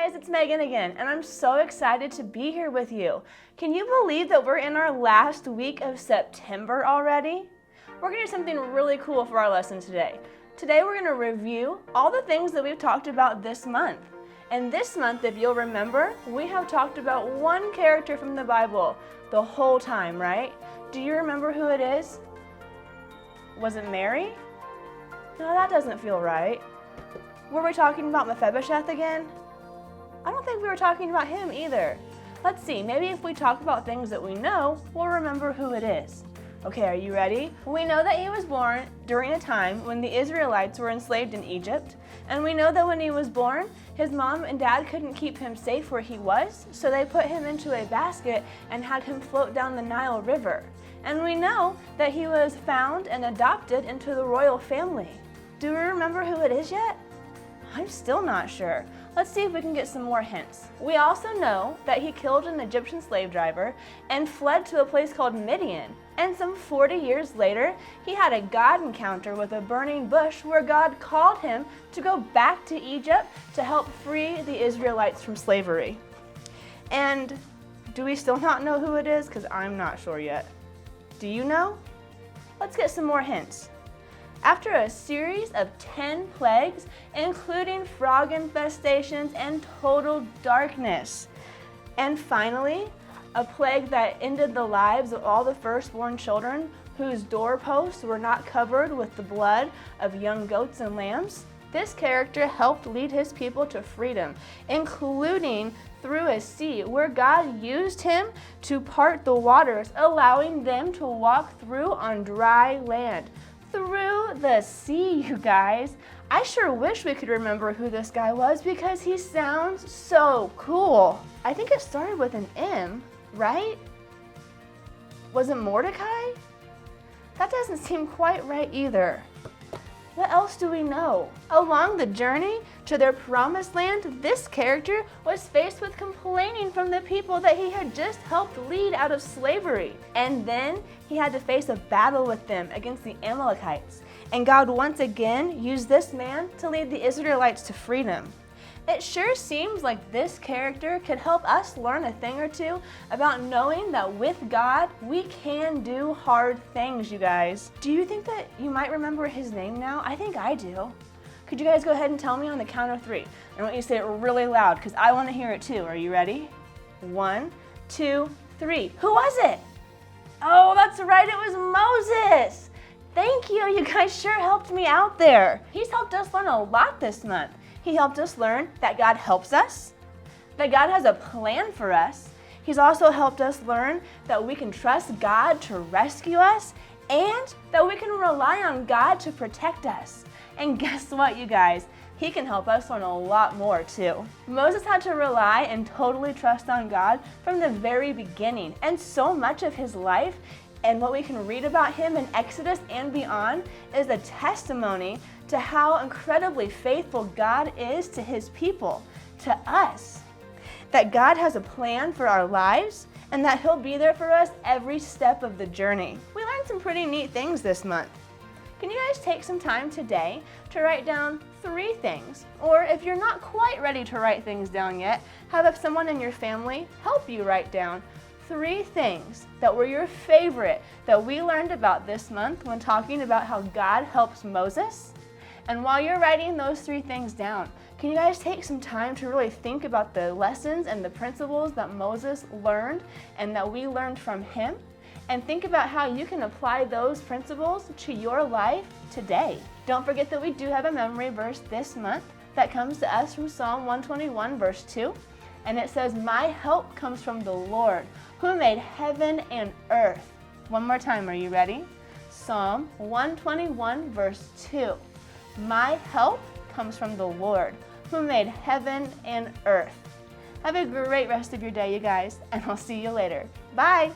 guys, it's Megan again, and I'm so excited to be here with you. Can you believe that we're in our last week of September already? We're going to do something really cool for our lesson today. Today we're going to review all the things that we've talked about this month. And this month, if you'll remember, we have talked about one character from the Bible the whole time, right? Do you remember who it is? Was it Mary? No, that doesn't feel right. Were we talking about Mephibosheth again? I don't think we were talking about him either. Let's see, maybe if we talk about things that we know, we'll remember who it is. Okay, are you ready? We know that he was born during a time when the Israelites were enslaved in Egypt. And we know that when he was born, his mom and dad couldn't keep him safe where he was, so they put him into a basket and had him float down the Nile River. And we know that he was found and adopted into the royal family. Do we remember who it is yet? I'm still not sure. Let's see if we can get some more hints. We also know that he killed an Egyptian slave driver and fled to a place called Midian. And some 40 years later, he had a God encounter with a burning bush where God called him to go back to Egypt to help free the Israelites from slavery. And do we still not know who it is? Because I'm not sure yet. Do you know? Let's get some more hints. After a series of 10 plagues, including frog infestations and total darkness, and finally, a plague that ended the lives of all the firstborn children whose doorposts were not covered with the blood of young goats and lambs, this character helped lead his people to freedom, including through a sea where God used him to part the waters, allowing them to walk through on dry land. Through the sea, you guys. I sure wish we could remember who this guy was because he sounds so cool. I think it started with an M, right? Was it Mordecai? That doesn't seem quite right either. What else do we know? Along the journey to their promised land, this character was faced with complaining from the people that he had just helped lead out of slavery. And then he had to face a battle with them against the Amalekites. And God once again used this man to lead the Israelites to freedom. It sure seems like this character could help us learn a thing or two about knowing that with God, we can do hard things, you guys. Do you think that you might remember his name now? I think I do. Could you guys go ahead and tell me on the count of 3? I want you to say it really loud because I want to hear it too. Are you ready? 1, 2, 3. Who was it? Oh, that's right, it was Moses. Thank you, you guys sure helped me out there. He's helped us learn a lot this month. He helped us learn that God helps us, that God has a plan for us. He's also helped us learn that we can trust God to rescue us and that we can rely on God to protect us. And guess what, you guys? He can help us learn a lot more too. Moses had to rely and totally trust on God from the very beginning, and so much of his life and what we can read about him in Exodus and beyond is a testimony to how incredibly faithful God is to his people, to us. That God has a plan for our lives and that he'll be there for us every step of the journey. We learned some pretty neat things this month. Can you guys take some time today to write down 3 things? Or if you're not quite ready to write things down yet, have someone in your family help you write down 3 things that were your favorite that we learned about this month when talking about how God helps Moses. And while you're writing those 3 things down, can you guys take some time to really think about the lessons and the principles that Moses learned and that we learned from him? And think about how you can apply those principles to your life today. Don't forget that we do have a memory verse this month that comes to us from Psalm 121 verse 2. And it says, "My help comes from the Lord, who made heaven and earth." One more time, are you ready? Psalm 121 verse 2. "My help comes from the Lord, who made heaven and earth." Have a great rest of your day, you guys, and I'll see you later. Bye!